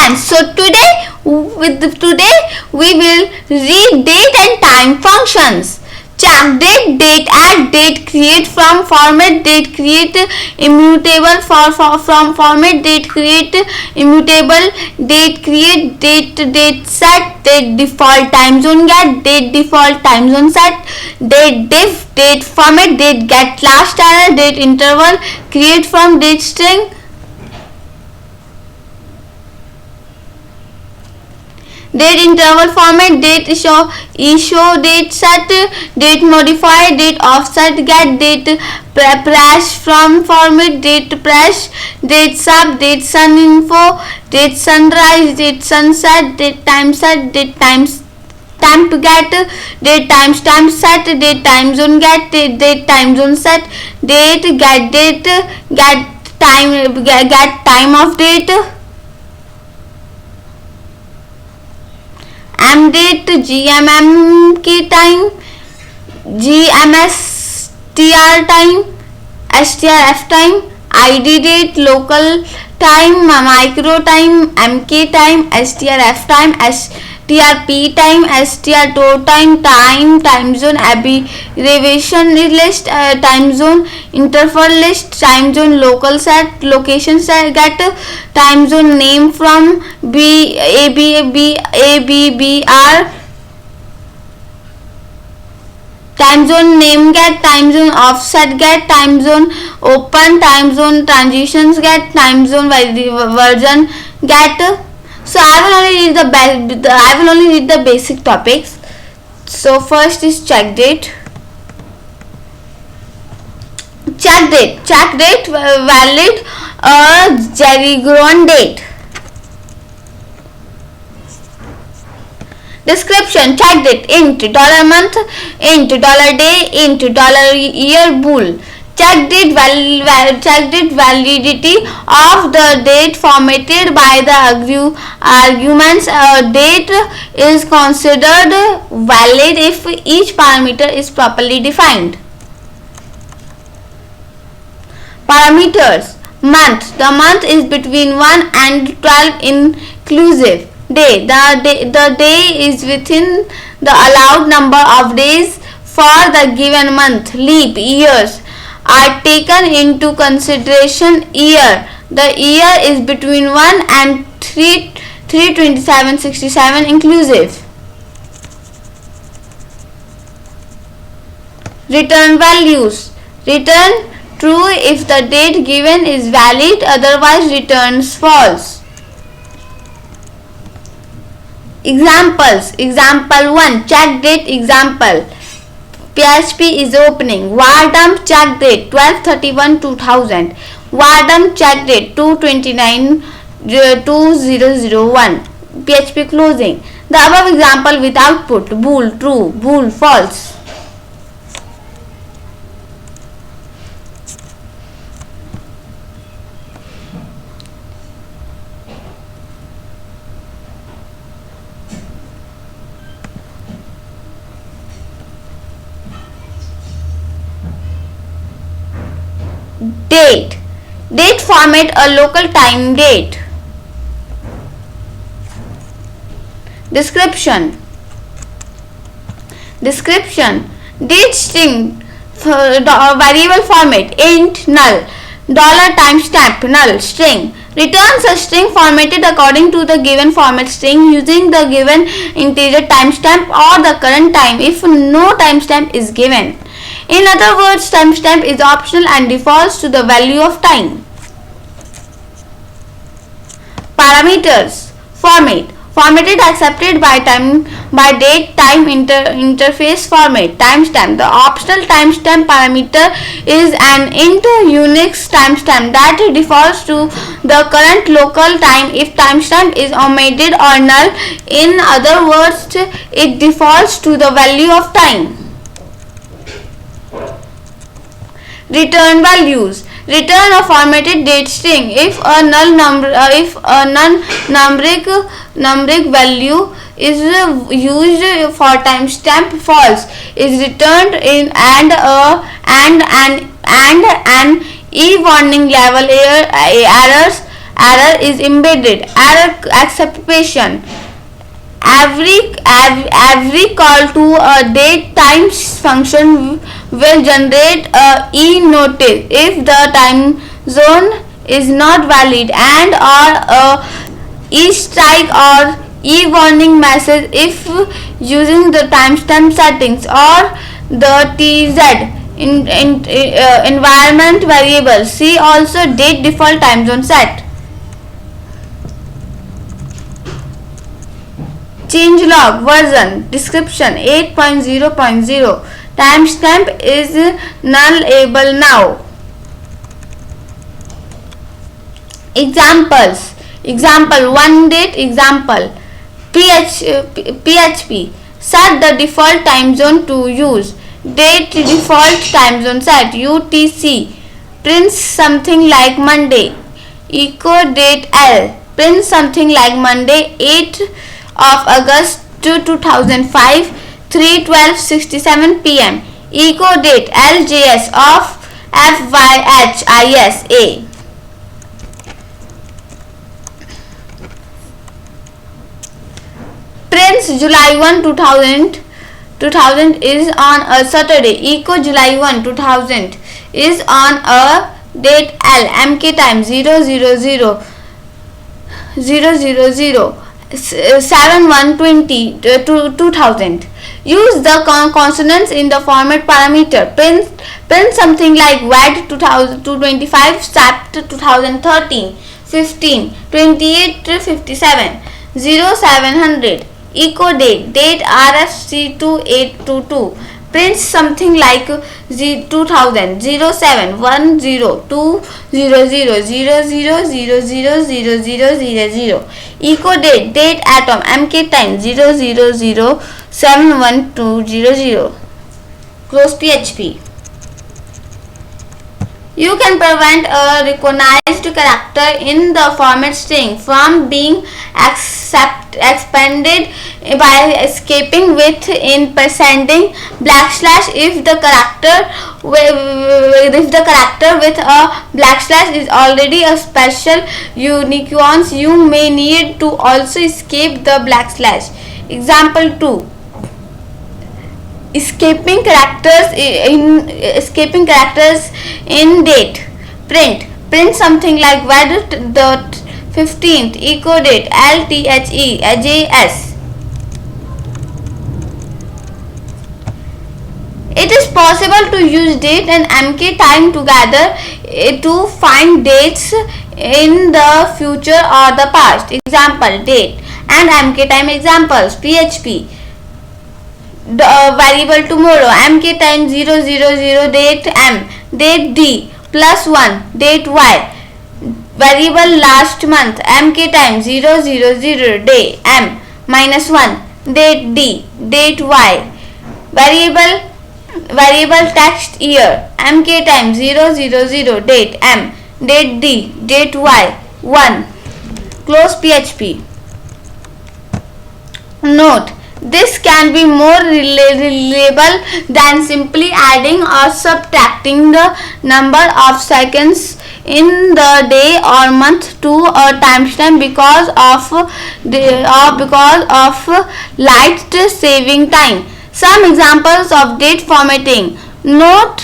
friends, so today we will read date and time functions. Check date add date create from format date create immutable from format date create immutable date create date set date default time zone get date default time zone set date diff date format date get last error date interval create from date string date interval format date show date set date modify date offset get date prash from format date prash date sub date sun info date sunrise date sunset date time set date times time to get date timestamp set date time zone get date time zone set date get time of date M date GMMK time GMSTR time STRF time ID date local time micro time MK time STRF time STRP time STR2 time zone abbreviation list time zone interval list time zone local set location set get time zone name from ABBR time zone name get time zone offset get time zone open time zone transitions get time zone version get. So I will only read the basic topics. So first is check date. Check date valid Gregorian date. Description check date int $month int $day int $year bool. Check date validity of the date formatted by the arguments. Date is considered valid if each parameter is properly defined. Parameters month. The month is between 1 and 12 inclusive. Day. The day is within the allowed number of days for the given month. Leap years are taken into consideration. Year. The year is between 1 and 32767 inclusive. Return values. Return true if the date given is valid, otherwise returns false. Examples. Example 1 check date example. PHP is opening. Var dump check date 12/31/2000. Var dump check date 2/29/2001. PHP closing. The above example with output bool true, bool false. Date. Date format a local time date. Description. Date string variable format int null $timestamp null string returns a string formatted according to the given format string using the given integer timestamp or the current time if no timestamp is given. In other words, timestamp is optional and defaults to the value of time. Parameters. Format. Formatted accepted by date time interface format. Timestamp. The optional timestamp parameter is an int Unix timestamp that defaults to the current local time if timestamp is omitted or null. In other words, it defaults to the value of time. Return values. Return a formatted date string if a numeric value is used for timestamp false is returned in and an e warning level errors Error is embedded. Error acceptation. Every call to a date times function will generate a e notice if the time zone is not valid, and or a e strike or e warning message if using the timestamp settings, or the tz environment variable. See also date default time zone set. Changelog version description 8.0.0. Timestamp is nullable now. Examples. Example 1 date. Example PHP. Set the default time zone to use. Date default time zone set. UTC. Print something like Monday. Echo date L. Print something like Monday 8 of August 2005 3:12:67 p.m. Echo date LJS of FYHISA. Prince July 1 2000 is on a Saturday. Echo July 1 2000 is on a date L. MK time 000 7/1/20 2000. Use the consonants in the format parameter. Print something like WAD 225 SAPT 2013 15 28 57 0700. Echo date RFC 2822. Print something like 2000 07 10 2 000000000. Echo date atom MK time 000 71200. Close PHP. You can prevent a recognized character in the format string from being expanded by escaping with in sending / if the character with a / is already a special unicorns. You may need to also escape the /. Example 2. Escaping characters in date. Print something like WAD the 15th. Echo date LTHEJS. It is possible to use date and MK time together to find dates in the future or the past. Example date and MK time. Examples PHP. Variable tomorrow MK time 000 date M. Date D +1 date Y. Variable last month MK time 000 day M -1 date D date Y. Variable text year MK time 000 date M date D date Y 1. Close PHP. Note: this can be more reliable than simply adding or subtracting the number of seconds in the day or month to a timestamp because of light saving time. Some examples of date formatting. Note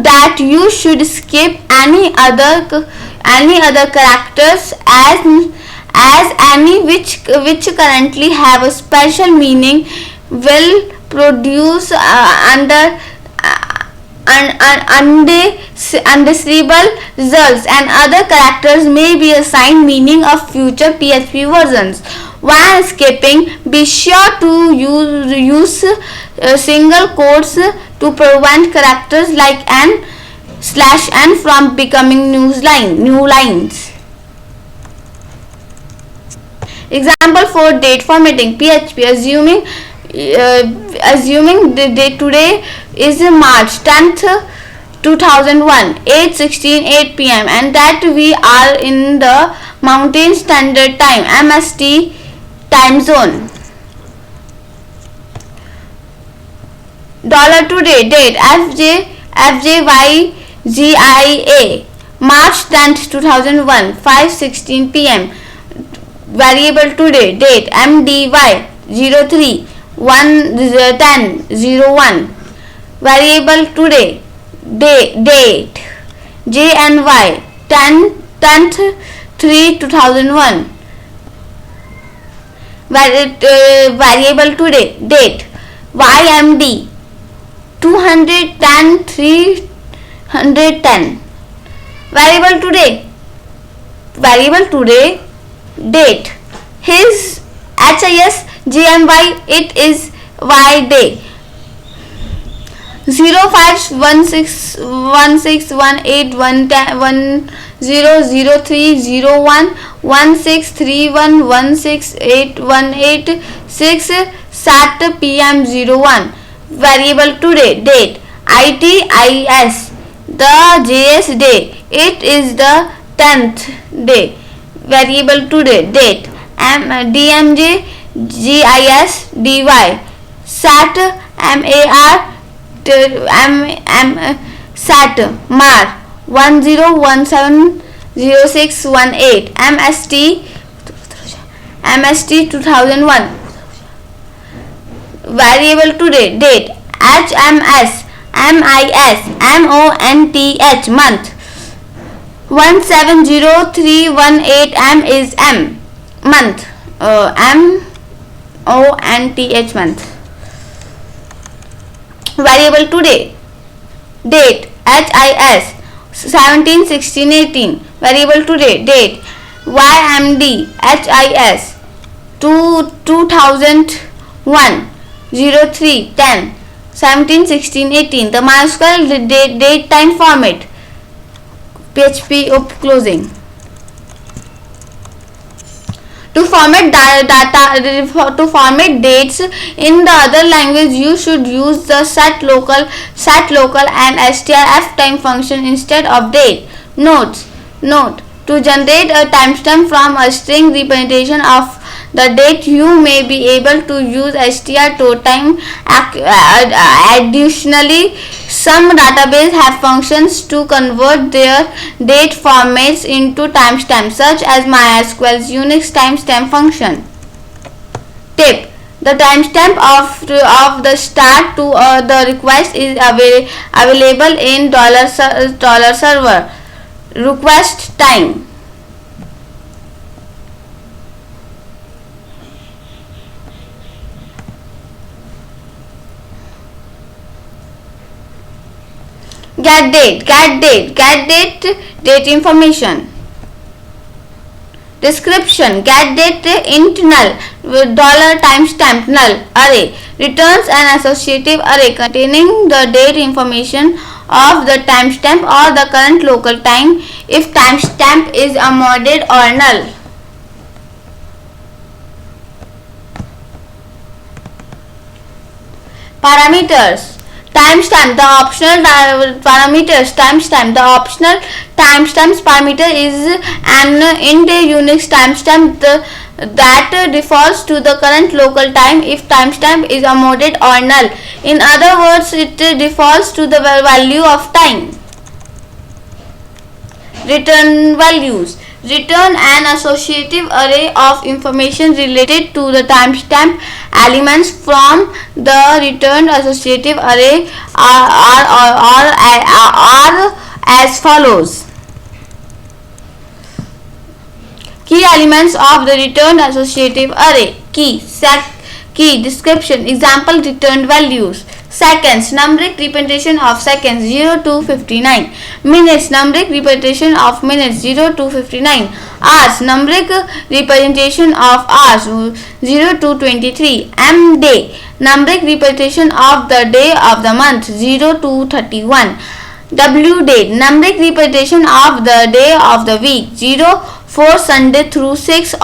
that you should skip any other characters as any which currently have a special meaning will produce undesirable results, and other characters may be assigned meaning of future PHP versions. While escaping, be sure to use single quotes to prevent characters like n/n from becoming new lines. Example for date formatting. PHP assuming the date today is March 10th 2001 8:16 8 p.m. and that we are in the Mountain Standard Time MST time zone. $today date FJYGIA March 10th 2001 5:16 p.m. Variable today date MDY 03 11001. Variable today date JNY 10th 3 2001. Variable today date YMD 210 310. Variable today date his HIS GMY it is Y day 0516181003011631168186 Sat PM 01. Variable today date ITIS the JS day it is the 10th day. Variable today date DMJ GIS DY Sat MAR Sat Mar 10170618 MST 2001. Variable today date HMS MIS MONTH month 170318 M is M month MONTH month. Variable today date HIS 171618. Variable today date YMD HIS 2001 0310 171618. The MySQL date time format PHP closing. To format dates in the other language, you should use the set local and strf time function instead of date. Note: to generate a timestamp from a string representation of the date, you may be able to use str to time. Additionally, some databases have functions to convert their date formats into timestamps, such as MySQL's Unix timestamp function. Tip: the timestamp of the start to the request is available in $server request time. Get date information. Description: get date int null with $timestamp null array returns an associative array containing the date information of the timestamp or the current local time if timestamp is unmodded or null. Parameters: timestamp the optional parameters. Timestamp the optional timestamps parameter is an int Unix timestamp that defaults to the current local time if timestamp is unmodded or null. In other words, it defaults to the value of time. Return values: return an associative array of information related to the timestamp. Elements from the returned associative array are as follows. Key elements of the returned associative array: key description, example returned values. Seconds, numeric representation of seconds 0 to 59. Minutes, numeric representation of minutes 0 to 59. Hours, numeric representation of hours 0 to 23. Day, numeric representation of the day of the month 0 to 31. Day, numeric representation of the day of the week 0 for Sunday through 6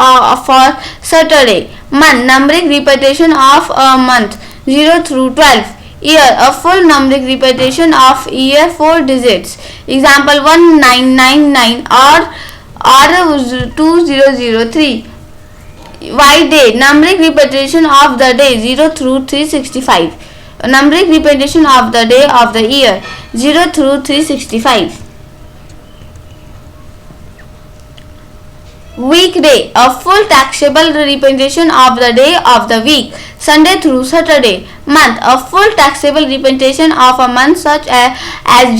for Saturday. Month, numeric representation of a month 0 through 12. Year, a full numeric representation of year 4 digits. Example 1999 or 2003. Day, numeric representation of the day 0 through 365. Numeric representation of the day of the year 0 through 365. Weekday, a full taxable representation of the day of the week, Sunday through Saturday. Month, a full taxable representation of a month such as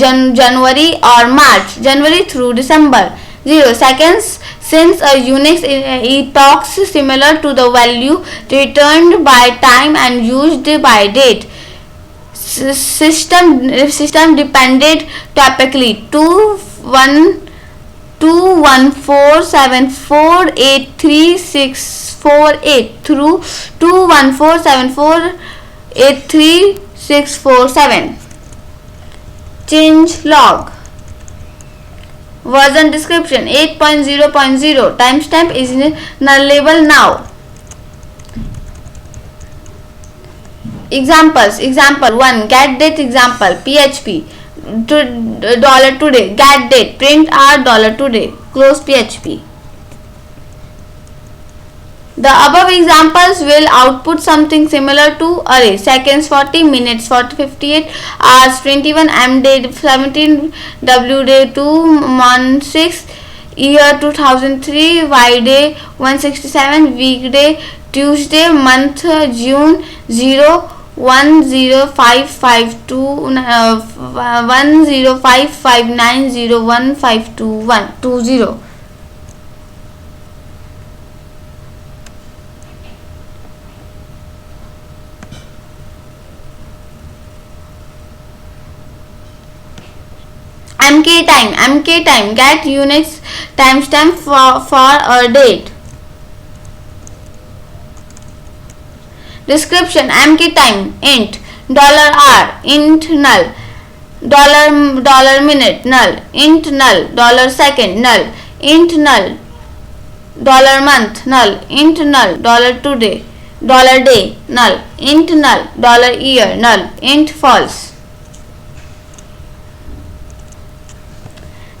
January or March, January through December. 0 seconds, since a Unix epoch similar to the value returned by time and used by date. System dependent topically 21474833648 through 21474833647. Change log. Version description 8.0.0. Timestamp is nullable now. Examples. Example 1. Get date example. PHP. Dollar today. Get date. Print our dollar today. Close PHP. The above examples will output something similar to array. Seconds 40, minutes 58, hours 21, M day 17, W day 2, month 6, year 2003, Y day 167, weekday Tuesday, month June 0, 10559015220. MK time, get Unix timestamp for a date. Description MK time int $r int null $minute null int null $second null int null $month null int null $today $day null int null $year null int false.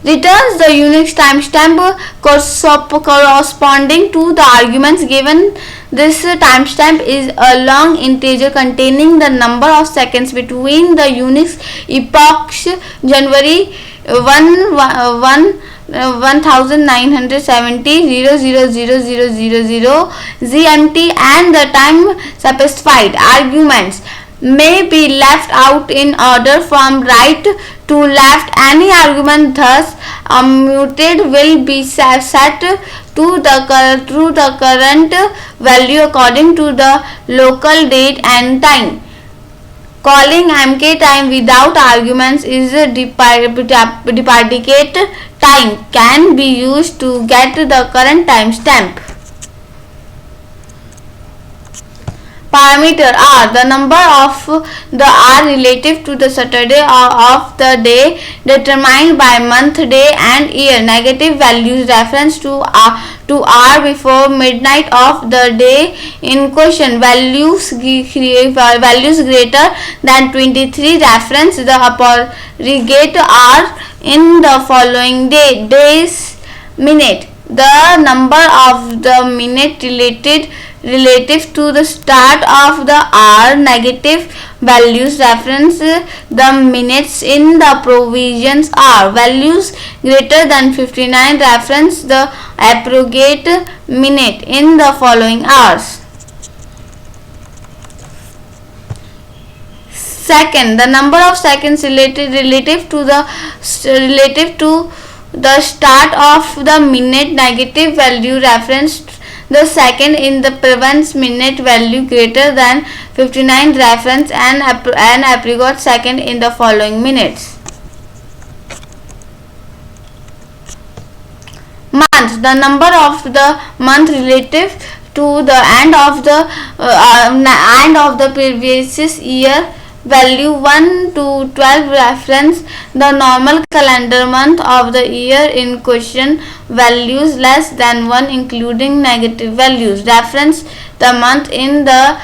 Returns the Unix timestamp corresponding to the arguments given. This timestamp is a long integer containing the number of seconds between the Unix epochs January 1970 00000 GMT and the time specified. Arguments may be left out in order from right to left. Any argument thus muted will be set to the current value according to the local date and time. Calling MK time without arguments is duplicate time can be used to get the current timestamp. Parameter r, the number of the r relative to the Saturday of the day determined by month, day and year. Negative values reference to r before midnight of the day in question. Values greater than 23 reference the aggregate r in the following days. Minute, the number of the minute relative to the start of the hour. Negative values reference the minutes in the provisions hour. Values greater than 59 reference the aggregate minute in the following hours. Second, the number of seconds relative to the start of the minute. Negative value reference the second in the previous minute. Value greater than 59 reference an aggregate second in the following minutes. Month, the number of the month relative to the end of the previous year. Value 1 to 12 reference the normal calendar month of the year in question. Values less than 1 including negative values reference the month in the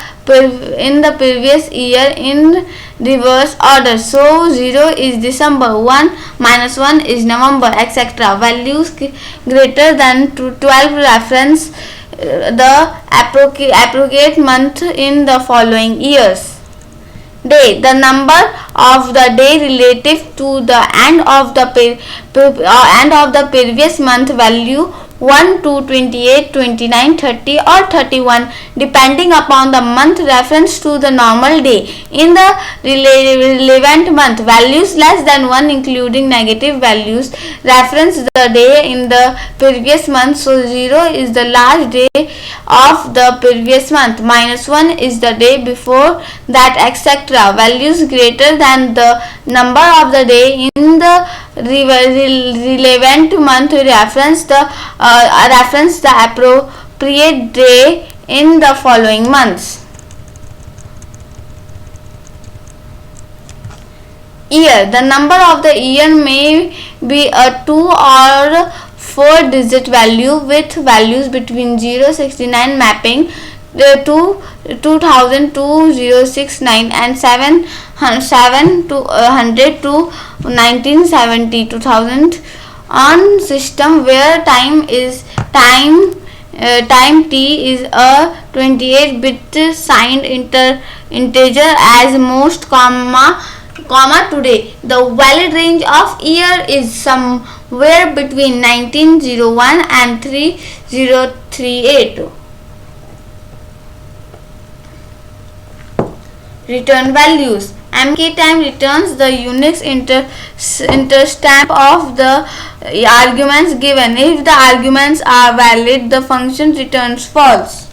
previous year in reverse order. So 0 is December, 1 minus 1 is November, etc. Values greater than 12 reference the appropriate month in the following years. Day, the number of the day relative to the end of the previous month. Value 1, 2, 28, 29, 30 or 31 depending upon the month reference to the normal day. In the relevant month, values less than 1 including negative values reference the day in the previous month. So 0 is the last day of the previous month, -1 is the day before that, etc. Values greater than the number of the day in the relevant month reference the appropriate day in the following months. Year. The number of the year may be a 2 or 4 digit value with values between 069 mapping to 2000 to 069 and 700 to 1970 2000 on system where time t is a 28-bit signed integer as most, comma today. The valid range of year is somewhere between 1901 and 3038. Return values. MK time returns the Unix interstamp of the arguments given. If the arguments are valid, the function returns false.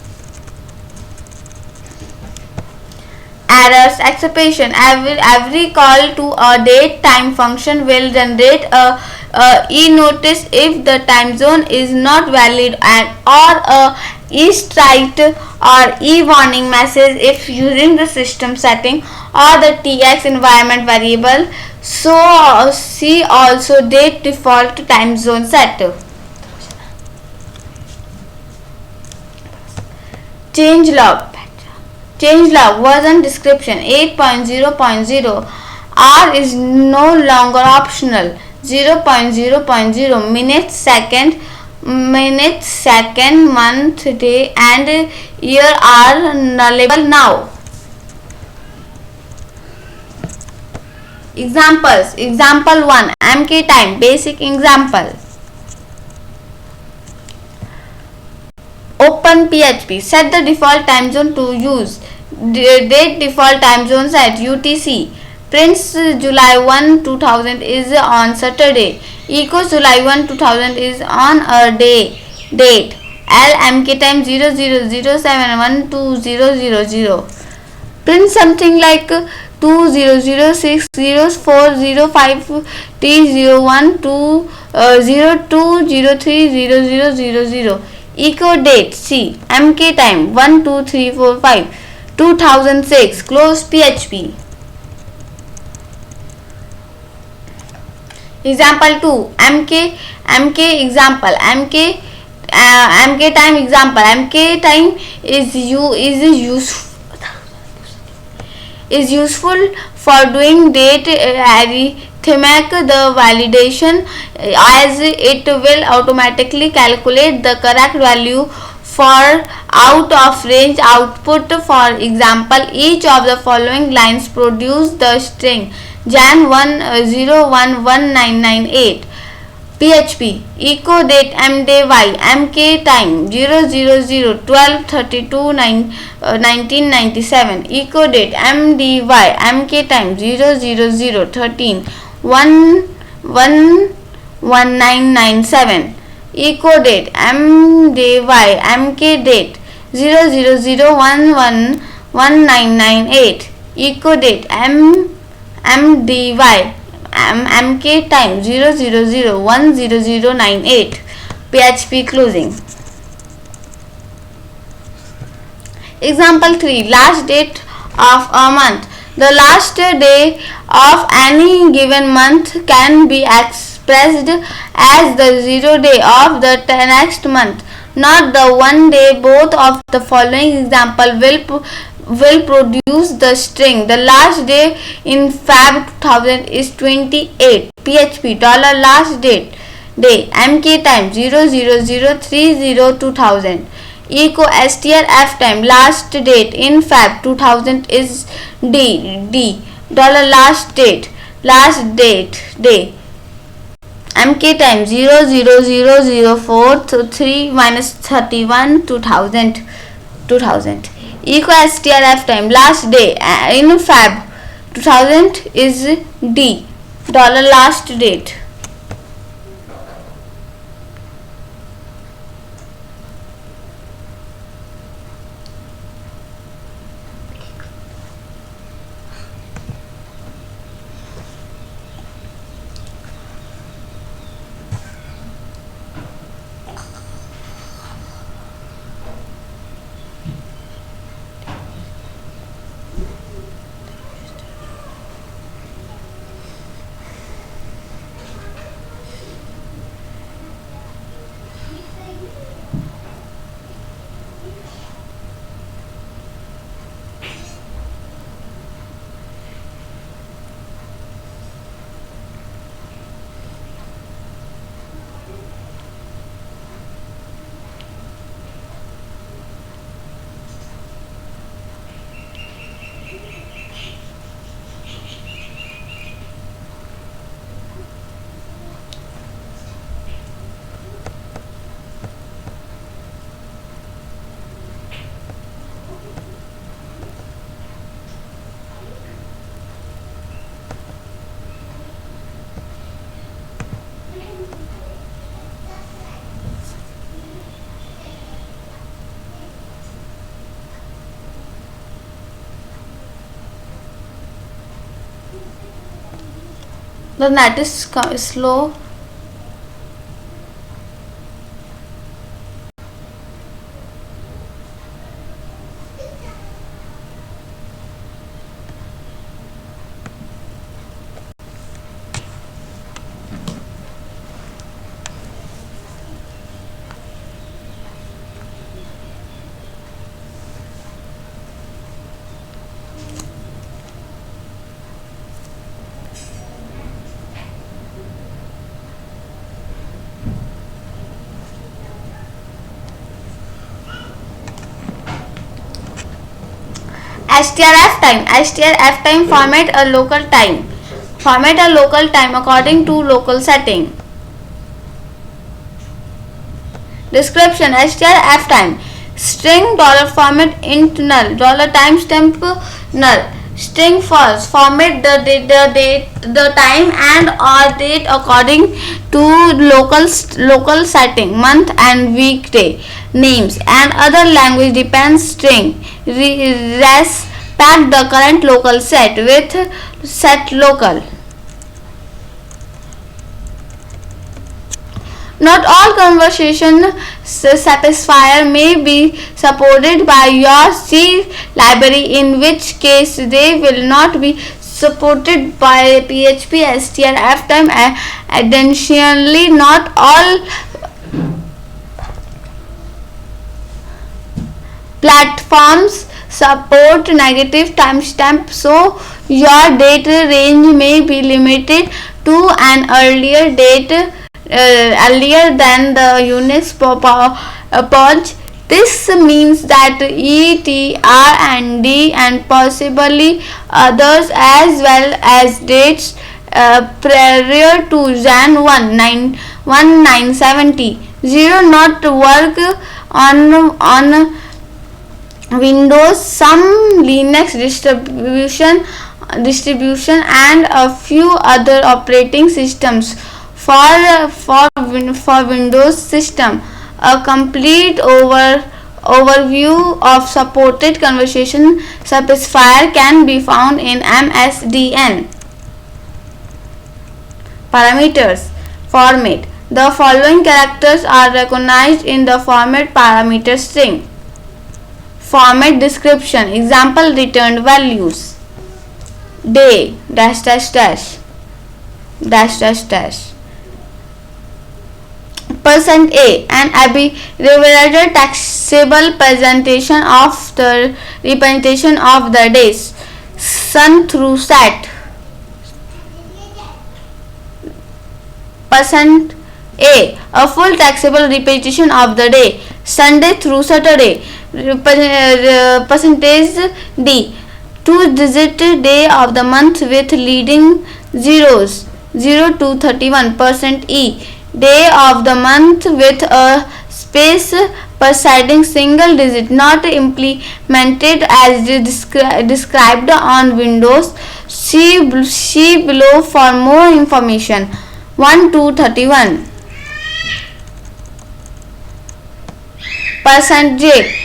Errors exception. Every call to a date time function will generate a e-notice if the time zone is not valid or a e-strike or e-warning message if using the system setting or the tx environment variable. So see also date default time zone set. Changelog version description 8.0.0. R is no longer optional. 0.0.0 minute, second, month, day and year are nullable now. Examples. Example 1. MK time. Basic example. Open PHP. Set the default time zone to use. Date default time zone set UTC. Prints July 1, 2000 is on Saturday. Echoes July 1, 2000 is on a date. LMK time 00071200. Print something like 20060405 T012020300000. Echo date C. MK time 12345 2006. Close PHP. Example 2. MK example. MK time example. MK time is useful for doing date arithmetic the validation as it will automatically calculate the correct value for out of range output. For example, each of the following lines produce the string Jan 1011998. PHP echo date mdy mk time 00012321997. Echo date mdy mk time 000131997. Echo date mdy mk date 000111998. Echo date mdy mk time 000100098. PHP closing. Example 3. Last date of a month. The last day of any given month can be expressed as the 0 day of the next month, not the 1 day. Both of the following example will produce the string. The last day in Feb 2000 is 28. PHP $last date day mk time 000302000. Echo strf time last date in Feb 2000 is d $last date day. MK time 00004 to 3 minus 31 2000 2000. Eco STRF time last day in Feb 2000 is D dollar last date. The net is slow. STRF time format a local time. Format a local time according to local setting. Description: STRF time string dollar format int null dollar timestamp null. String false format the time and or date according to local setting, month and weekday names and other language depends string. Respect the current local set with set local. Not all conversation satisfier may be supported by your C library, in which case they will not be supported by PHP STRF time. Additionally, not all platforms support negative timestamp, so your date range may be limited to an earlier date earlier than the Unix purge. This means that E, T, R and D and possibly others as well as dates prior to Jan 1970 not work on Windows, some Linux distribution and a few other operating systems. For Windows system, a complete overview of supported conversation specifier can be found in MSDN. Parameters. Format. The following characters are recognized in the format parameter string. Format description. Example returned values. Day dash dash dash dash dash dash. %A, an abbreviated taxable representation of the days. Sun through Sat. %A, a full taxable representation of the day. Sunday through Saturday. %D, 2-digit day of the month with leading zeros. 0 to 31%. E. Day of the month with a space preceding single digit not implemented as described on Windows. See below for more information. 1 to 31. Percent J.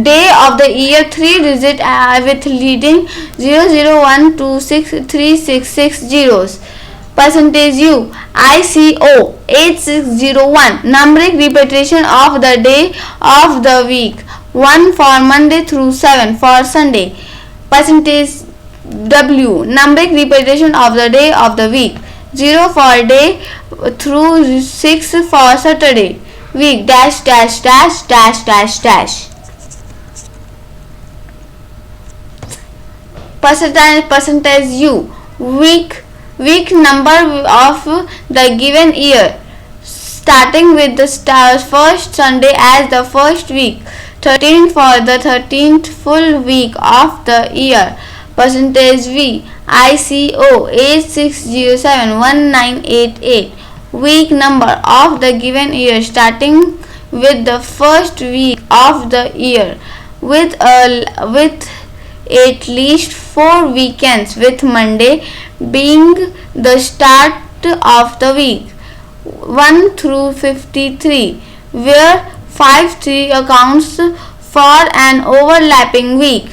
Day of the year 3 digit with leading 0012636 zeros. Percentage U. ICO 8601. Numeric repetition of the day of the week. 1 for Monday through 7 for Sunday. Percentage W. Numeric repetition of the day of the week. 0 for day through 6 for Saturday. Week dash dash dash dash dash dash. Percentage U. Week number of the given year, starting with the first Sunday as the first week. 13 for the 13th full week of the year. Percentage V. ICO 86071988. Week number of the given year, starting with the first week of the year, with at least 4 weekends, with Monday being the start of the week. 1 through 53, where 53 accounts for an overlapping week.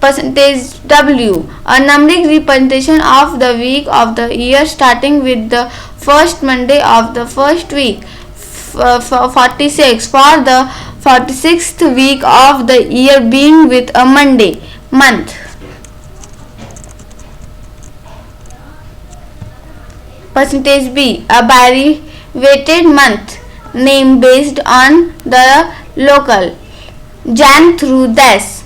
Percentage W. A numeric representation of the week of the year, starting with the first Monday of the first week. 46 for the 46th week of the year, being with a Monday. Month. Percentage B. A abbreviated month name based on the local. Jan through Des.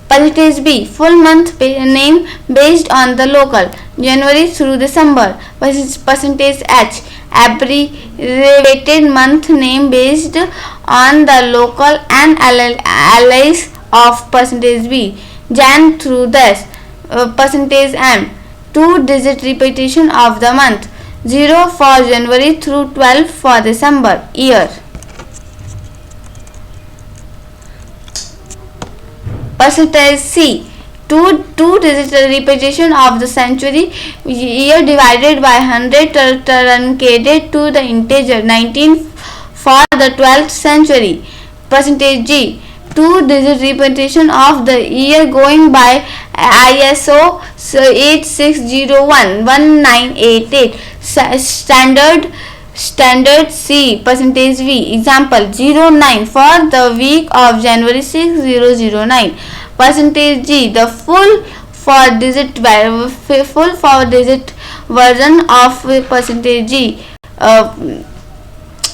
Percentage B. Full month name based on the local. January through December. Percentage H. Abbreviated month name based on the local and allies of percentage B. Jan through Des. Percentage M. 2-digit repetition of the month. 0 for January through 12 for December. Year. Percentage C. 2-digit repetition of the century. Year divided by 100 truncated to the integer 19 for the 12th century. Percentage G. 2-digit repetition of the year going by ISO 86011988. Standard C. Percentage V. Example 09 for the week of January 6009. Percentage G. The full 4-digit version of percentage G.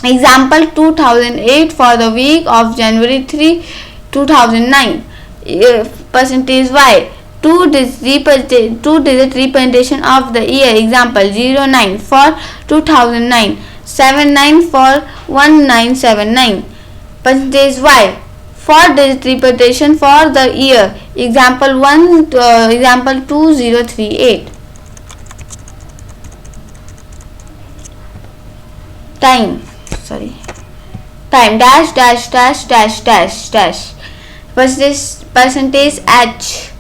Example 2008 for the week of January 3, 2009. Percentage Y. 2-digit representation of the year. Example 09 for 2009. 79 for 1979. Percentage Y. 4-digit representation for the year. Example 2038. Time dash dash dash dash dash dash. Percentage H.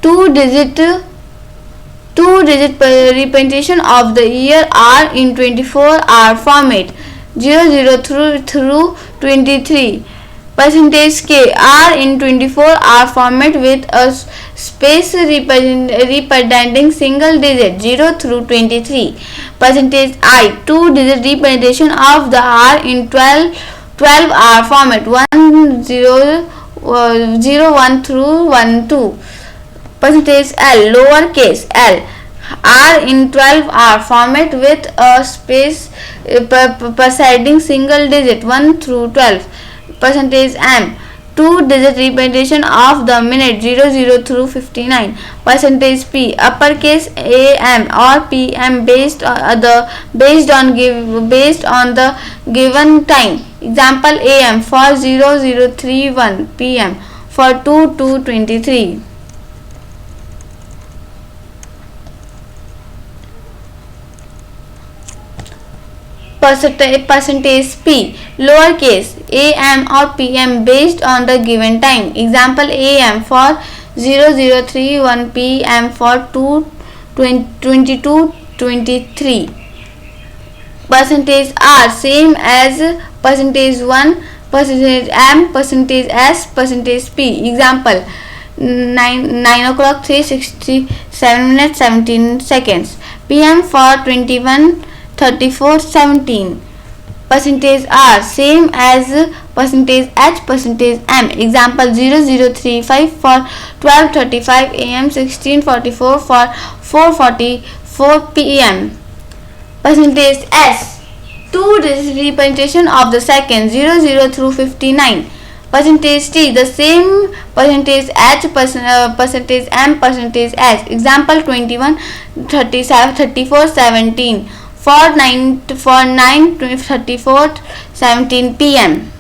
2-digit representation of the year are in 24-hour format. 00 through 23. Percentage K are in 24-hour format with a space representing single digit 0 through 23. Percentage I. 2-digit representation of the R in 12-hour format 1 through 12. Percentage L. Lowercase l. R in 12-hour format with a space preceding single digit 1 through 12. Percentage M. 2-digit representation of the minute 00 through 59. Percentage P. Uppercase AM or PM based on the given time. Example AM for 0031 PM for 2 to 23. percentage p, lowercase am or pm based on the given time. Example, am for 0031, pm for 2223. Percentage r same as percentage 1, percentage m, percentage s, percentage p. Example, 9 o'clock 3:67 minutes 17 seconds, pm for 21:34:17. Percentage r same as percentage h, percentage m. Example, 0035 for 12:35 am, 16:44 for 4:44 pm. Percentage s, 2-digit representation of the second, 00 through 59. Percentage t, the same percentage h, percentage m, percentage s. Example, 21:34:17 for 9:34:17 pm.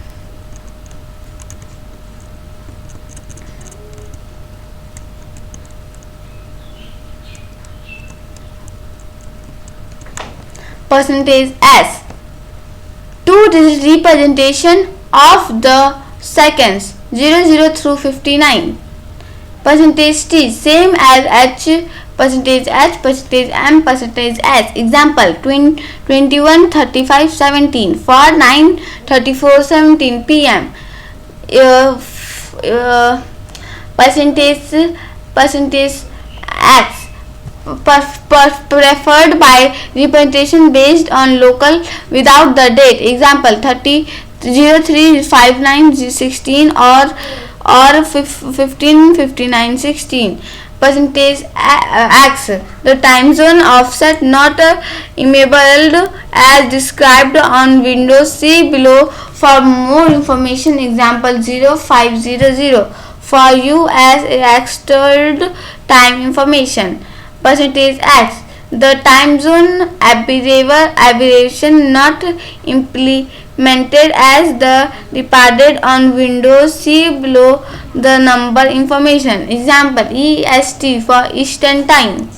Percentage s, 2-digit representation of the seconds, 00 through 59. Percentage t, same as h, percentage m, percentage s. Example, 21:35:17 for 9:34:17 pm. Percentage x, preferred by representation based on local without the date. Example, 03:59:16 or 15:59:16. Percentage x, the time zone offset not enabled as described on Windows. See below for more information. Example, 0500 for US external time information. Percentage x, the time zone abbreviation not implemented as the departed on Windows. See below the number information. Example, EST for Eastern Time.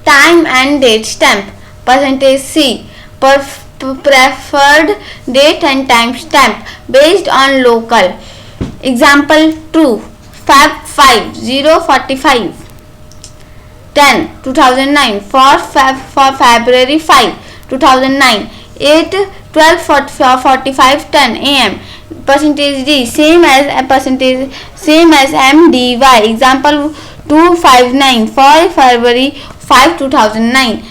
Time and date stamp. Percentage c, preferred date and time stamp based on local. Example, true, Feb 5 045 10 2009 for February 5 2009 8 12 45 10 am. Percentage d, same as mdy. Example, 259 for February 5 2009.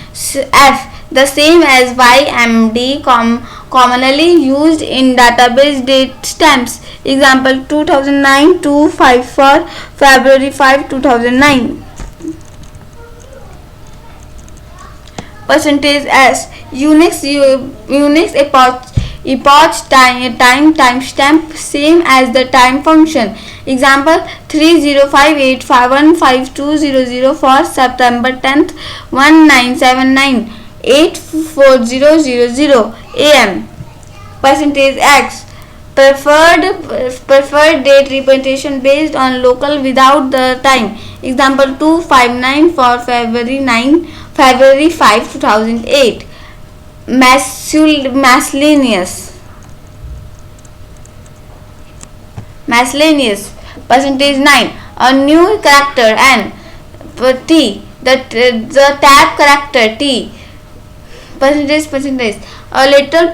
F, the same as ymd, commonly used in database date stamps. Example, 2009 25 for February 5 2009. Percentage s, Unix epoch time stamp same as the time function. Example, 3058515200 for September 10th 1979 84000 am. Percentage x, preferred date representation based on local without the time. Example, 259 for February 5 2008. Miscellaneous. Percentage 9, a new character. N, t, the tab character. T, percentage, a literal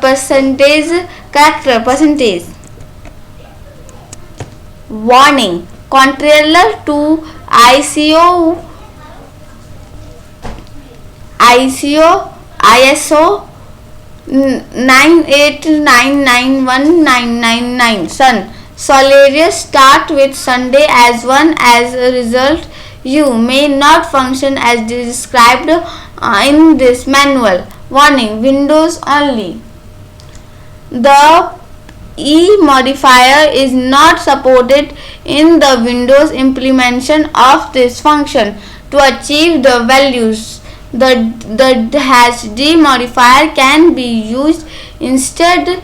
percentage character. Percentage. Warning, contrary to ISO 9899199. Sun, Solarius start with Sunday as one. As a result, you may not function as described in this manual. Warning, Windows only. The E modifier is not supported in the Windows implementation of this function. To achieve the values, the -d modifier can be used instead.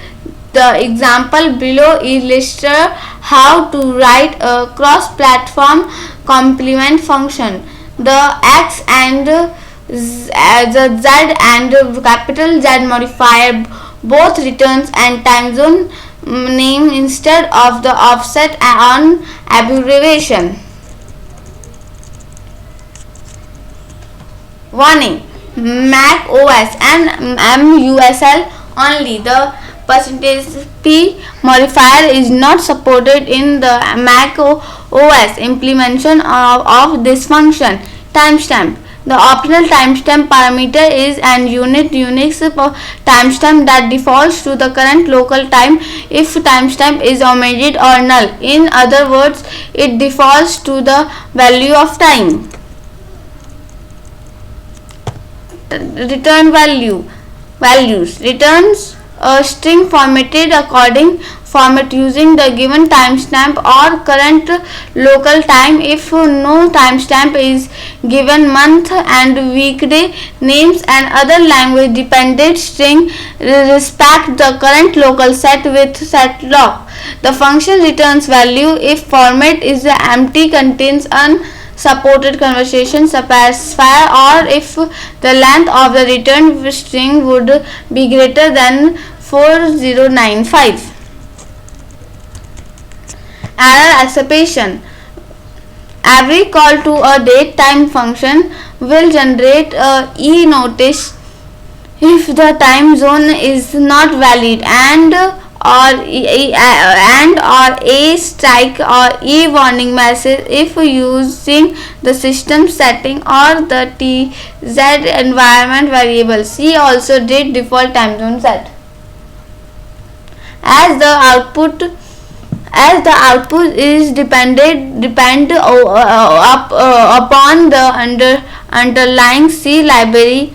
The example below illustrates how to write a cross-platform complement function. The X and the Z and capital Z modifier both returns and time zone name instead of the offset on abbreviation. Warning: Mac OS and MUSL only. The %p modifier is not supported in the Mac OS implementation of this function. Timestamp: the optional timestamp parameter is an Unix timestamp that defaults to the current local time if timestamp is omitted or null. In other words, it defaults to the value of time. Return values returns a string formatted according format using the given timestamp or current local time. If no timestamp is given, month and weekday names and other language dependent string respect the current local set with setlock. The function returns value if format is empty, contains unsupported conversation specifier, or if the length of the returned string would be greater than 4095. Error exception: every call to a date time function will generate a E notice if the time zone is not valid and or a strike or E warning message if using the system setting or the TZ environment variable. See also date default time zone set. As the output is depend upon the underlying C library,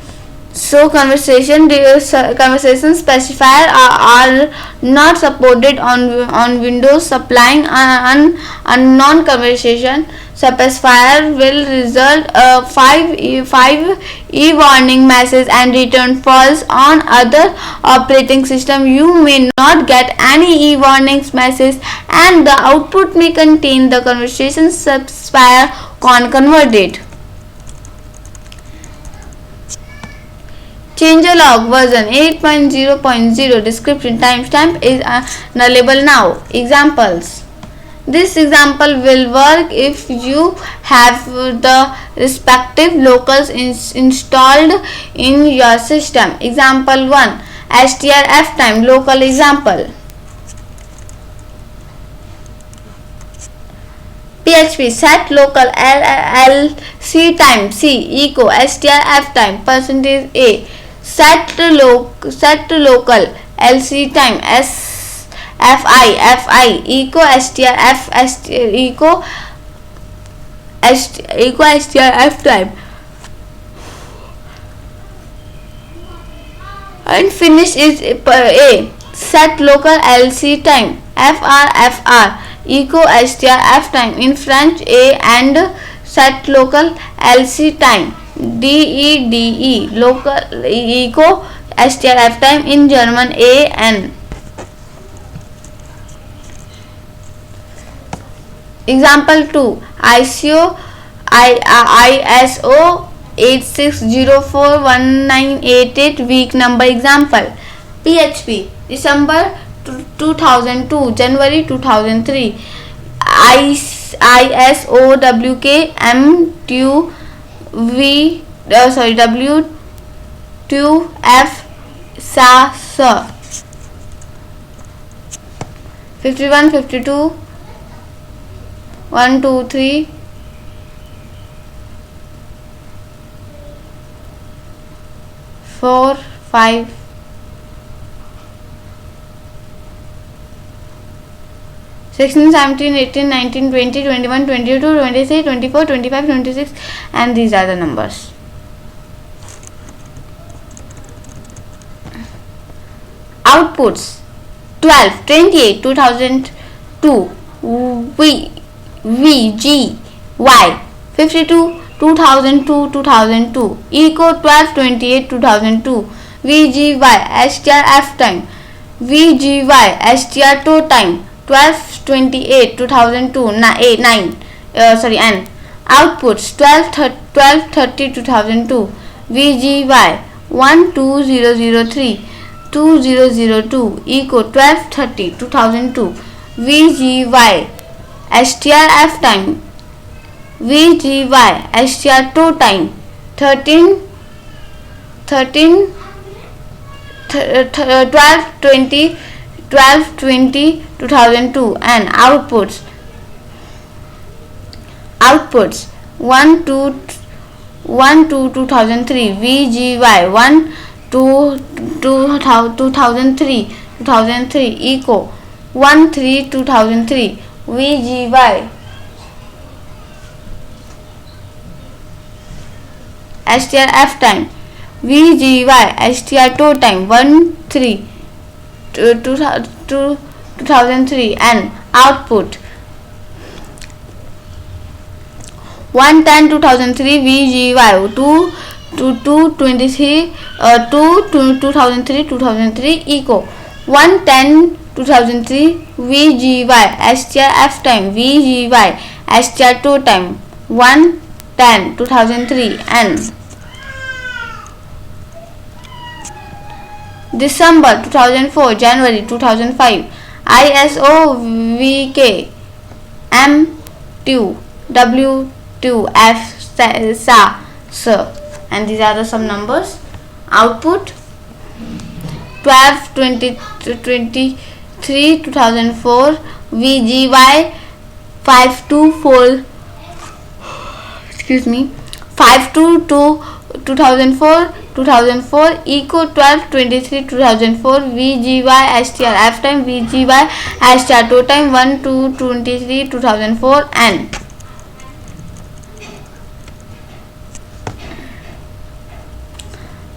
so conversation specifiers are not supported on Windows. Supplying an unknown conversation specifier will result a 5 E warning message and return false. On other operating system, you may not get any E warnings message and the output may contain the conversation specifier converted. Changelog version 8.0.0 description: timestamp is nullable now. Examples: this example will work if you have the respective locals installed in your system. Example 1: strftime local. Example: PHP set local lc time c echo strftime %a set local lc time fi echo strftime, and finish is a set local lc time frfr echo strftime. In French, a and set local lc time dede local echo strftime. In German, a n. Example 2: ISO 86041988 week number. Example: PHP December 2002 January 2003 ISO WK M2 W2F SA 51 52 1 2 3 4 5 16 17 18 19 20 21 22 23 24 25 26, and these are the numbers. Outputs: 12 28 2002 VGY 52 2002 2002 Eco 12 28 2002 VGY STR F time VGY STR toe time 12 28 2002 9 N outputs 12 30 2002 VGY 12003 2002 Eco 12 30 2002 VGY STR F time VGY STR toe time 13 12 20 2002 and outputs 1 2 2003 VGY 1 2 2003 Eco 1 3 2003 VGY STR F time VGY STR toe time 1 3 2003 and output 110 2003 VGY 2 23 2003 Eco 110 2003 VGY STR F time VGY STR toe time 110 2003 and December 2004 January 2005 ISO VK M2 W2F SA and these are some numbers. Output 12 23 2004 VGY 524 522 2004 Eco 12 23 2004 VGY STR F time VGY STR toe time 1 2 23 2004 and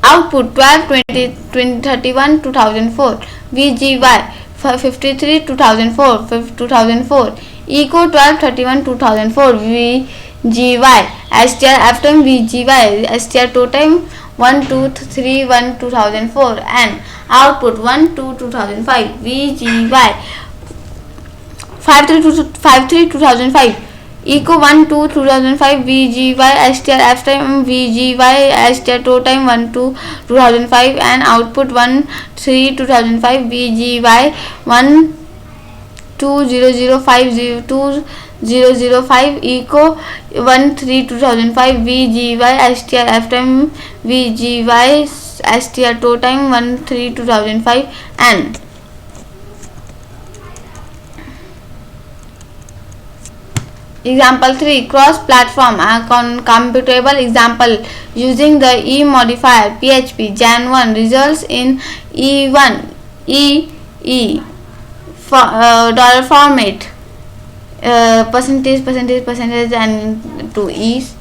output 12 20 31 2004 VGY 53 2004 Eco 12 31 2004 VGY STR F time VGY STR toe time 1 2 3 1 2004 and output 1 2 2005 VGY 53 2005 Eco 1 2 2005 VGY STR F time VGY STR toe time 1 2 2005 and output 1 3 2005 VGY 1 2005 2005 Eco 1 3 2005 VGY STR F time VGY STR toe time 1 3 2005 and example 3 cross platform computable example using the E modifier PHP Jan 1 results in E1 dollar format percentage and 2 E's.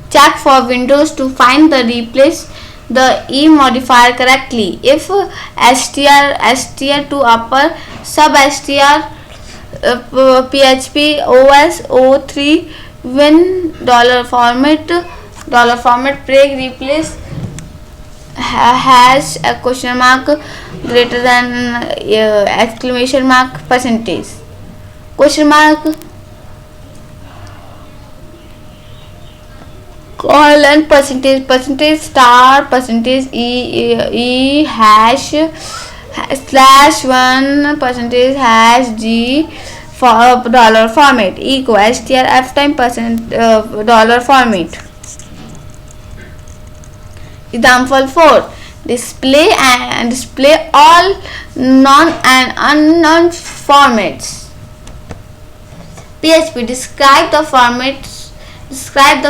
Check for Windows to find the replace the E modifier correctly. If str to upper sub str PHP OS O3 when dollar format break replace has a question mark greater than exclamation mark percentage question mark colon percentage star percentage e hash slash 1 percentage hash g for dollar format equal str f time percent dollar format. Example 4 display all non and unknown formats. PHP describe the format $str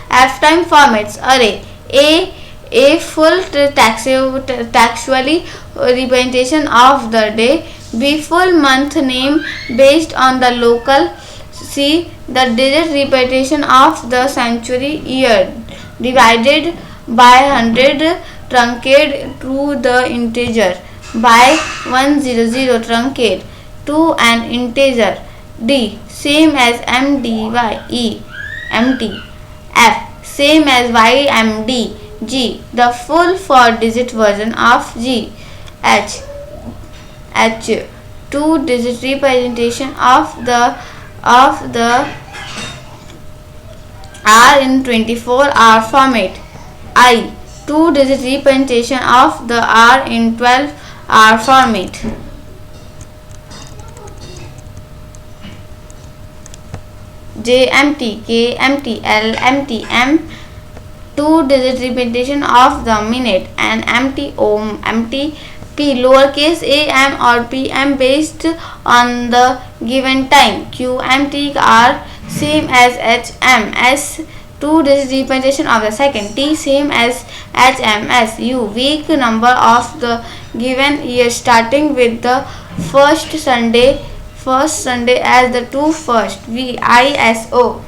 f time formats array a full textually representation of the day, b full month name based on the local, c the digit representation of the century year divided by 100 truncate to the integer by 100 truncate to an integer. D same as mdy e empty. F same as ymd. G the full 4-digit version of G. H 2-digit representation of the R in 24-hour format. I 2-digit representation of the R in 12-hour format. J empty, K empty, L empty, M 2-digit representation of the minute, and empty, O empty, P lowercase a m or pm based on the given time. Q empty, R same as hm, S 2-digit representation of the second. T same as hms. U week number of the given year starting with the first Sunday as the two first. V ISO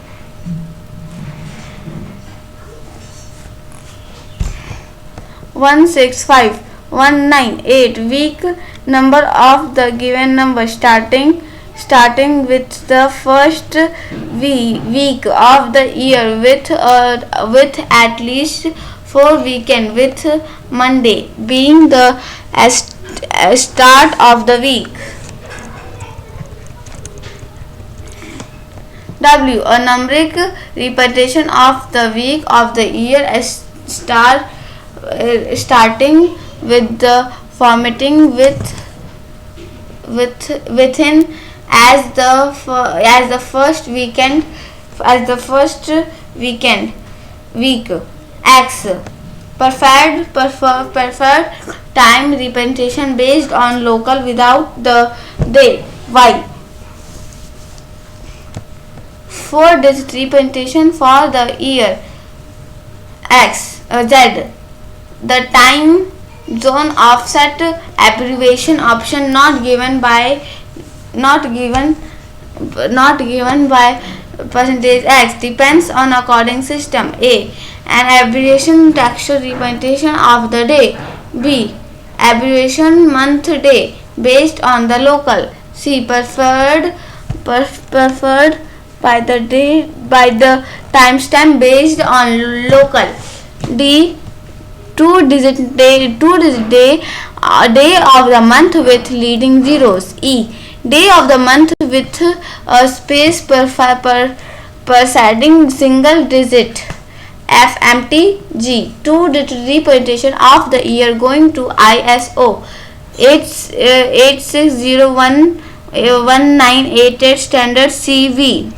165,198 week number of the given number starting with the first week of the year with at least 4 weekend, with Monday being the start of the week. W a numeric representation of the week of the year as starting with the formatting within as the first week. X preferred time representation based on local without the day. Y 4-digit representation for the year. Z the time zone offset abbreviation option not given by percentage X depends on according system. A an abbreviation textual representation of the day. B abbreviation month day based on the local. C preferred by the timestamp based on local. D 2-digit day day of the month with leading zeros. E day of the month with a space preceding single digit. F empty. G 2-digit representation of the year going to ISO 86011988 standard CV.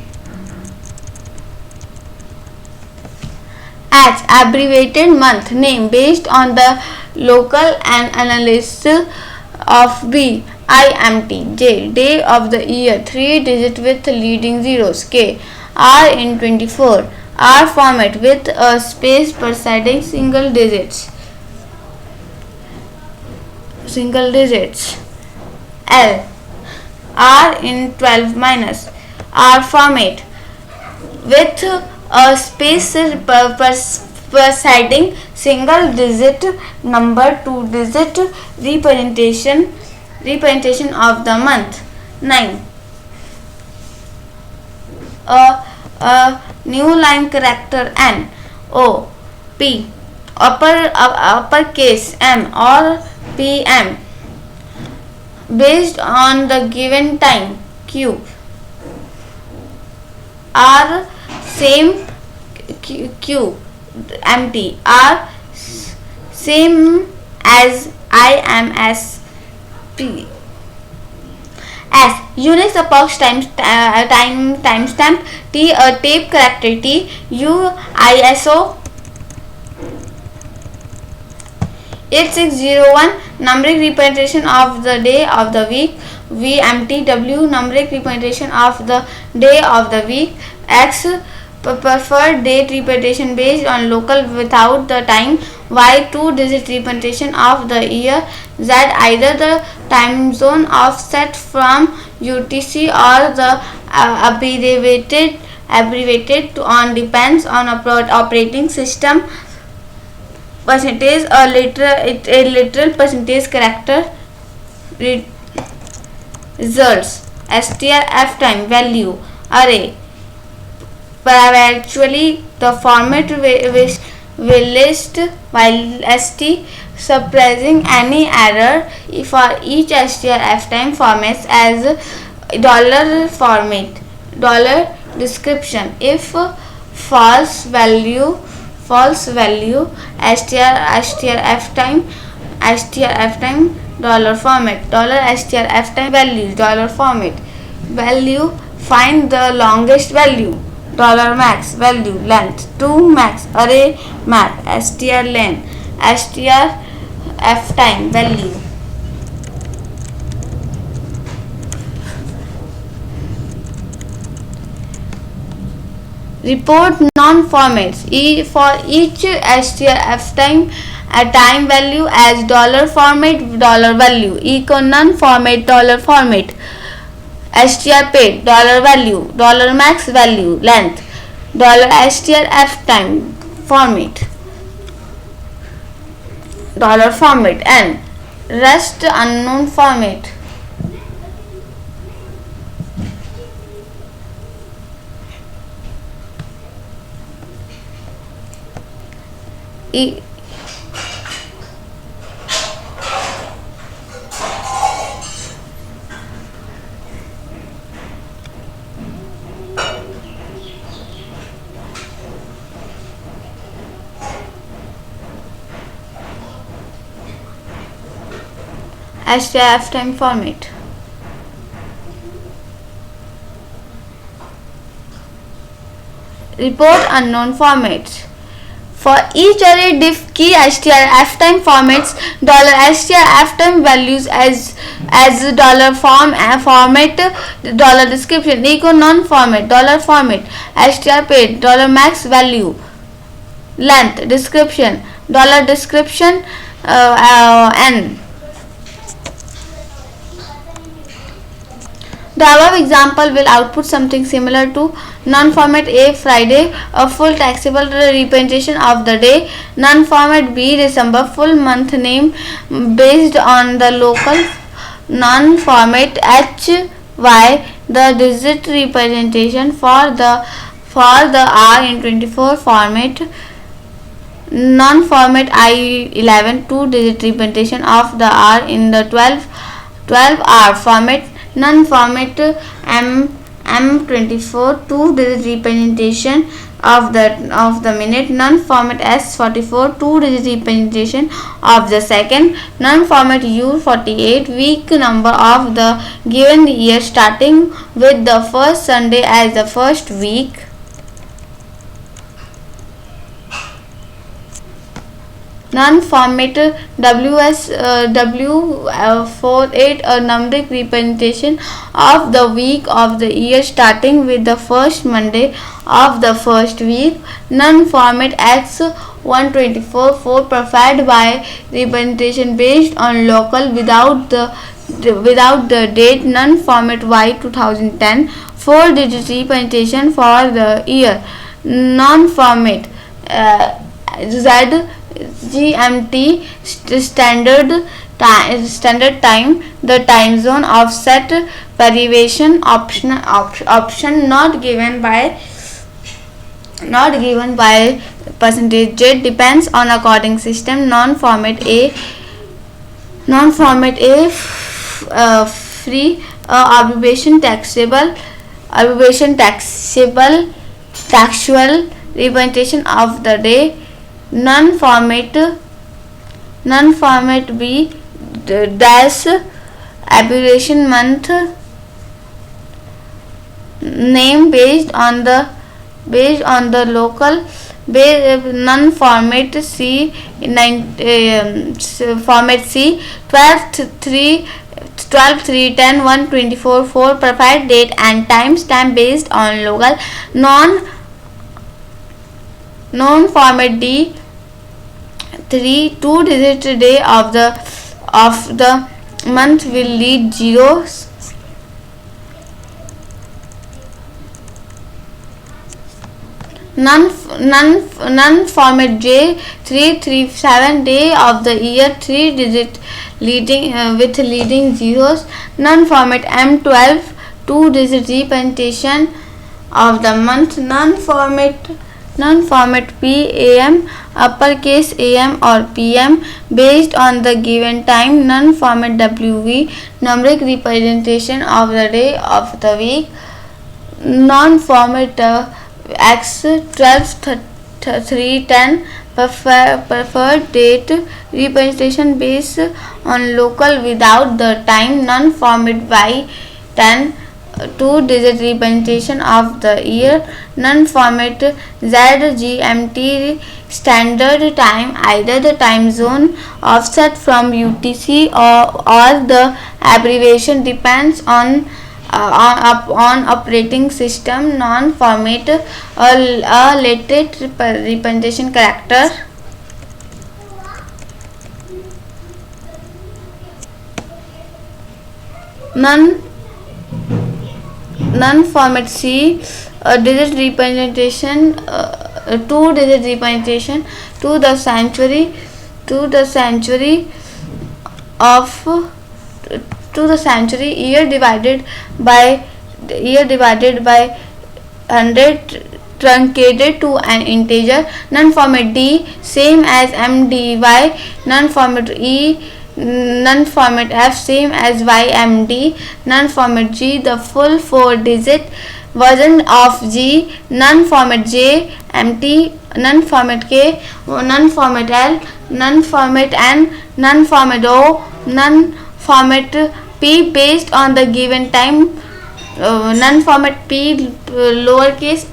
H abbreviated month name based on the local and analysis of. B IMT. J day of the year 3-digit with leading zeros. K R in 24 R format with a space preceding single digits. L R in 12 minus R format with a space preceding single digit number. 2-digit representation of the month. 9 a new line character N O P uppercase M or PM based on the given time. Q R same Q empty. R same as IMS. P S Unix epoch timestamp. T a tape character. T U ISO 8601 numeric representation of the day of the week. V empty. W numeric representation of the day of the week. X preferred date representation based on local without the time. Y 2-digit representation of the year. Z either the time zone offset from UTC or the abbreviated on depends on operating system. percentage a literal percentage character results. strf time value array actually the format will list while st suppressing any error for each strf time formats as dollar format dollar description if false value strf time dollar format dollar strf time values dollar format value find the longest value dollar max value length to max array map str len strf time value report non-formats for each strf time a time value as dollar format dollar value equal non-format dollar format str paid dollar value dollar max value length dollar strf time format dollar format and rest unknown format strf time format report unknown formats for each array diff key strf time formats dollar strf time values as dollar format dollar description equal non format dollar format str paid dollar max value length description dollar description n. The above example will output something similar to non-format A Friday, a full taxable representation of the day, non-format B December, full month name based on the local, non-format HY the digit representation for the hour in 24 format, non-format I11 2-digit representation of the hour in the 12-hour format, non-format M24 2-digit representation of the minute, non-format S44 2-digit representation of the second, non-format U48 week number of the given year starting with the first Sunday as the first week. Non-format W48 a numeric representation of the week of the year starting with the first Monday of the first week. Non-format X124 4 provided by representation based on local without the date. Non-format Y2010 4-digit representation for the year. Non-format Z GMT standard time the time zone offset variation option not given by percentage Z depends on according system. Non-format A free abbreviation taxable taxual representation of the day. Non-format B dash abbreviation month name based on the local. Non-format C format C 12/3/10/124 4 provide date and timestamp based on local. Non-format D 2-digit day of the month will lead zeros. None format J 337 day of the year 3 digit leading with leading zeros. None format M 12 2 digit representation of the month. None format P AM uppercase AM or PM based on the given time. None format WV numeric representation of the day of the week. Non format X 12 3 10 preferred date representation based on local without the time. Non format Y 10 two digit representation of the year. Non format ZGMT standard time either the time zone offset from UTC or the abbreviation depends on operating system. Non format a latent representation character. None format C a digit representation 2 digit representation to the of to the century year divided by 100 truncated to an integer. Non format D same as MDY. Non format E non format F same as YMD. Non format G the full 4 digit version of G. Non format J MT. Non format K. Non format L. Non format N. Non format O. Non format P based on the given time. Non format P lowercase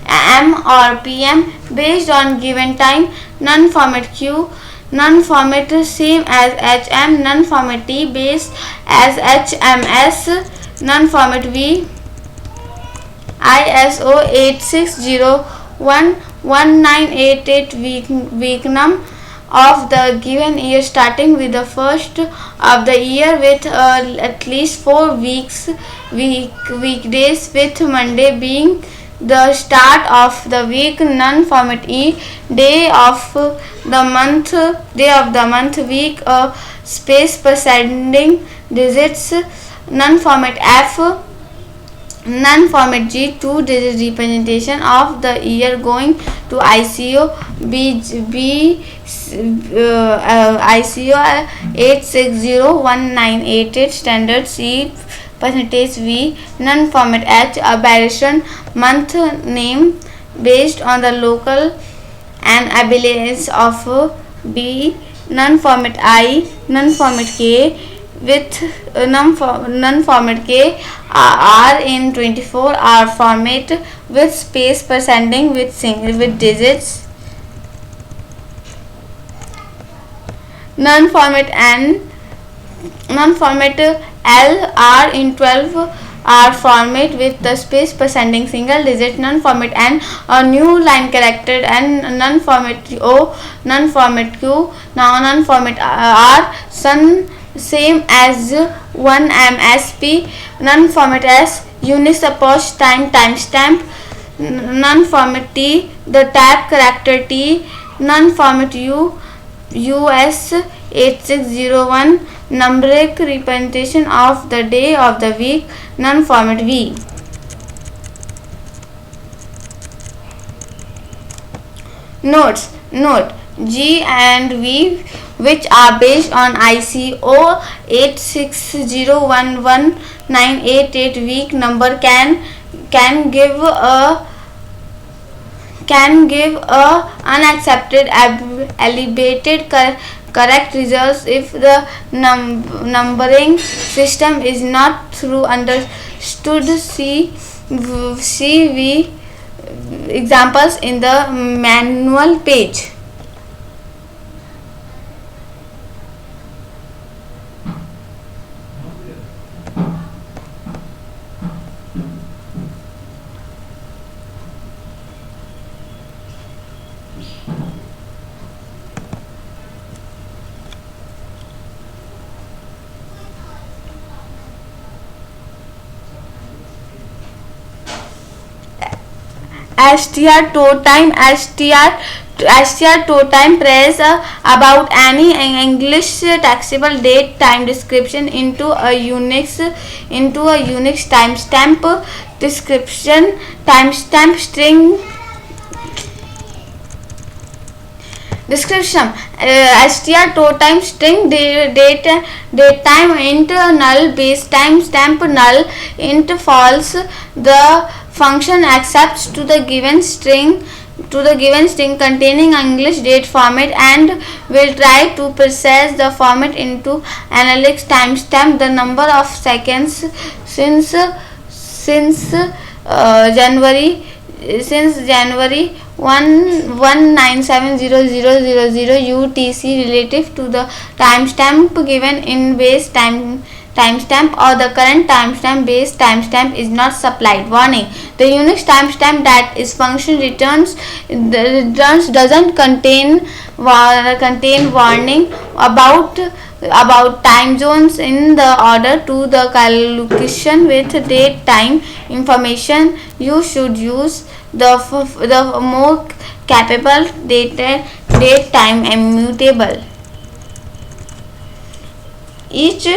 m or pm based on given time. Non format Q non format same as hm. Non format T based as hms. Non format V ISO 86011988 week num of the given year starting with the first of the year with at least 4 weekdays with Monday being the start of the week. Non format E day of the month week space preceding digits. Non format F non format G 2 digit representation of the year going to ICO ICO 86011988 standard C percentage V. Non format H aberration month name based on the local and abeliance of B. Non format I non format K with non format K R in 24 hour format with space preceding with digits. Non format N non format L R in 12 hour format with the space preceding single digit. Non format N a new line character. N non format O non format Q. Now non format R sun same as 1 MSP. Non format S unisupposed timestamp. Non format T the tab character T. Non format U US 8601 numeric representation of the day of the week. Non format V. Note G and V which are based on ICO 86011988 week number can give a unaccepted elevated correct results if the numbering system is not through understood. See examples in the manual page. STR to time, STR to time. Press about any English taxable date time description into a Unix timestamp description timestamp string description. STR to time string date time int null base timestamp null int false. The function accepts to the given string containing English date format and will try to process the format into analog timestamp. The number of seconds since January 1970000 UTC relative to the timestamp given in base timestamp or the current timestamp base timestamp is not supplied. Warning: the Unix timestamp that is function returns doesn't contain warning about time zones in the order to the calculation with date time information. You should use the more capable date time immutable. Each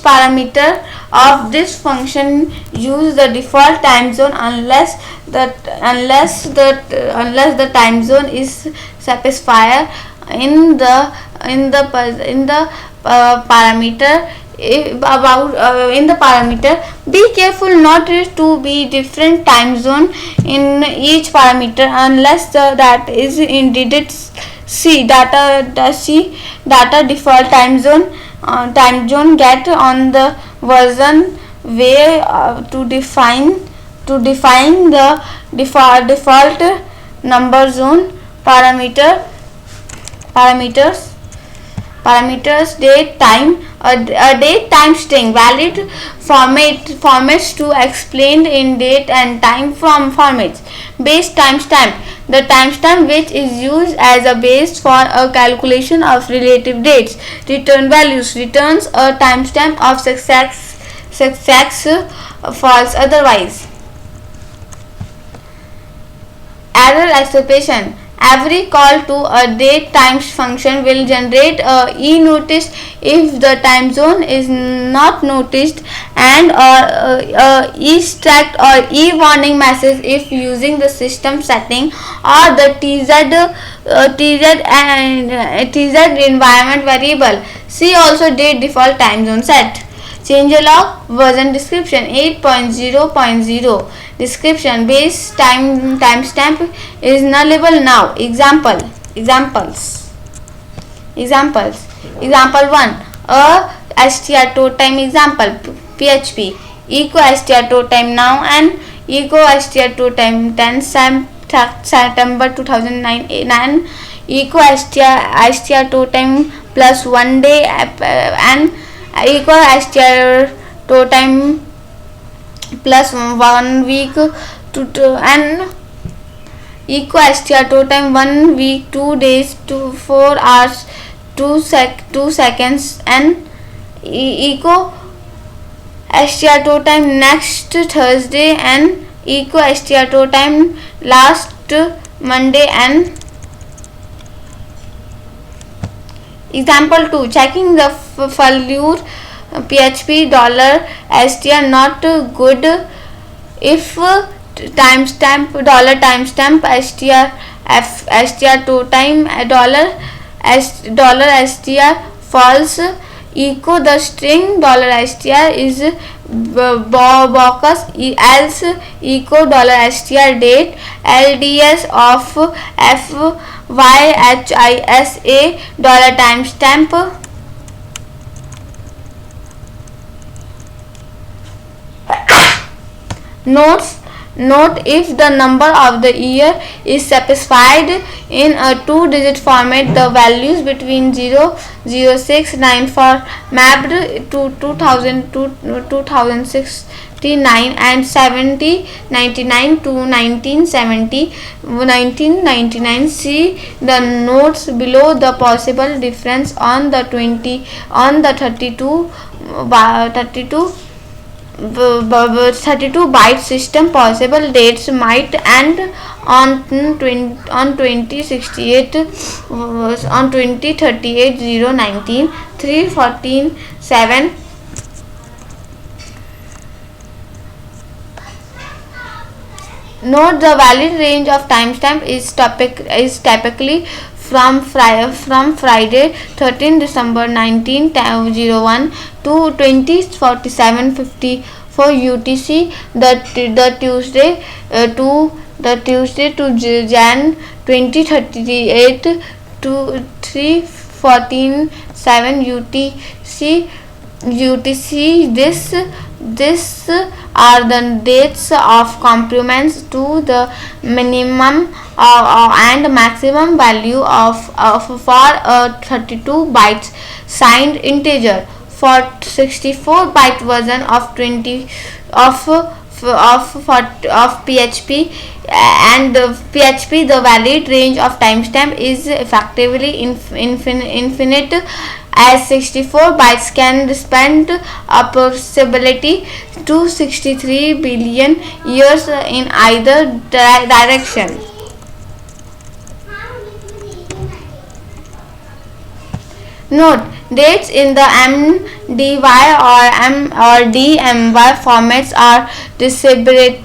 parameter of this function use the default time zone unless the time zone is specified in the parameter. In the parameter, be careful not to be different time zone in each parameter unless that is indeed C data default time zone get on the version way to define the default number zone parameters date time. A date time string valid formats to explained in date and time from formats. Base timestamp, the timestamp which is used as a base for a calculation of relative dates. Return values returns a timestamp of success false otherwise. Error exception: every call to a date times function will generate a e-notice if the time zone is not noticed, and or e-stack or e-warning message if using the system setting or the TZ environment variable. See also date default time zone set. Changelog version description 8.0.0 description base timestamp is nullable now. Example 1 a str to time example PHP echo str to time now and echo str to time 10 September 2009 echo str to time plus 1 day and equal str to time plus 1 week and equal str to time 1 week 2 days to 4 hours 2 seconds and equal str to time next Thursday and equal str to time last Monday. And example 2 checking the failure PHP $str not good if timestamp str to time $str false echo the string $str is bogus else echo $str date LDS of FYHISA timestamp. Note if the number of the year is specified in a 2-digit format, the values between 00694 mapped to 2069 and 7099 to 1999. See the notes below. The possible difference on the 32 32 byte system. Possible dates might end on 2068, on 2038, 019, 314, 7. Note the valid range of timestamp is typically from Friday 13 December 1901 to 2047:54 UTC. The Tuesday to Jan 2038 to 3:14:7 UTC. This are the dates of complements to the minimum and maximum value for a 32 bytes signed integer. For 64 byte version of 20 of PHP and PHP, the valid range of timestamp is effectively infinite, as 64 bytes can span approximately 263 billion years in either direction. Note: dates in the MDY or DMY formats are distinguished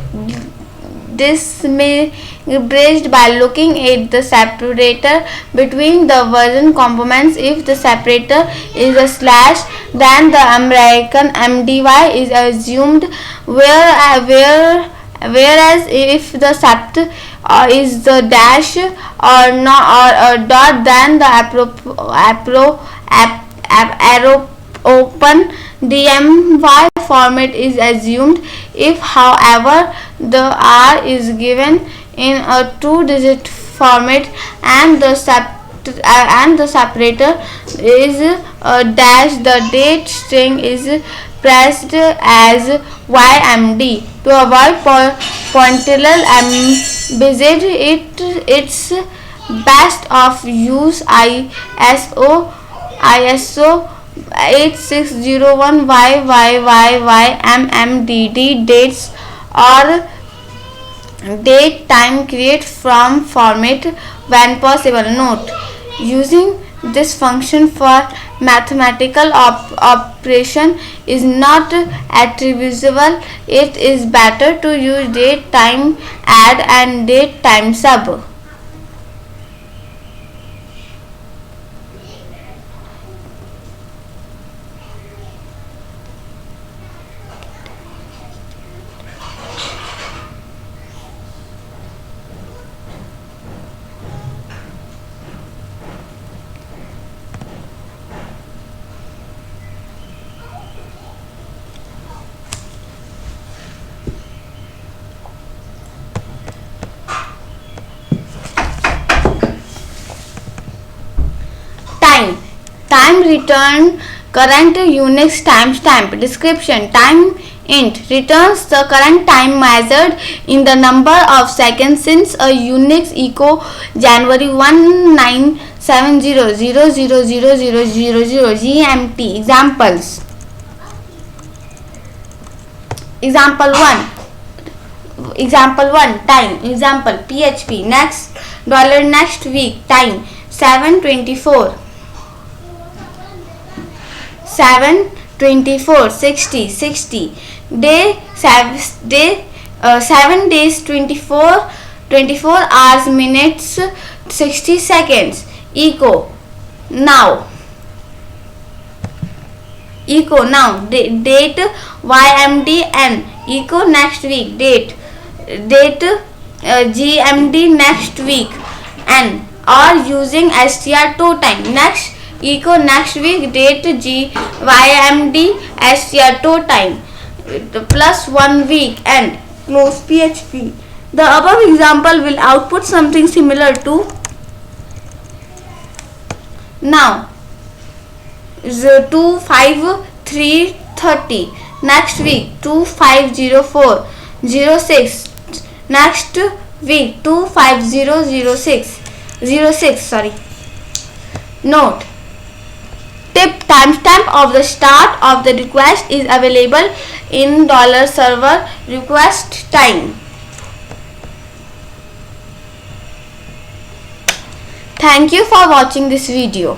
by looking at the separator between the version components. If the separator is a slash, then the American MDY is assumed, whereas if the sept is the dash or a dot, then the arrow open DMY format is assumed. If, however, the R is given in a 2-digit format and the separator is a dash, the date string is pressed as YMD. To avoid pointillal ambiguity, it's best of use ISO 8601 YYYYMMDD dates or date time create from format when possible. Note: using this function for mathematical operation is not attributable. It is better to use date time add and date time sub. Time return current Unix timestamp. Description: time int returns the current time measured in the number of seconds since a Unix echo January 1970 GMT. Examples: Example 1 time. Example: PHP next $next week. Time 7:24 60 day 7 days 24 hours minutes 60 seconds. Echo now date YMDN. Echo next week. Date GMD next week. N or using str2 time. Next echo next week. Date YMD str2 time plus 1 week. End. Close PHP. The above example will output something similar to now 25330 next week 2504 06 next week 25006 Note: tip: timestamp of the start of the request is available in $server request time. Thank you for watching this video.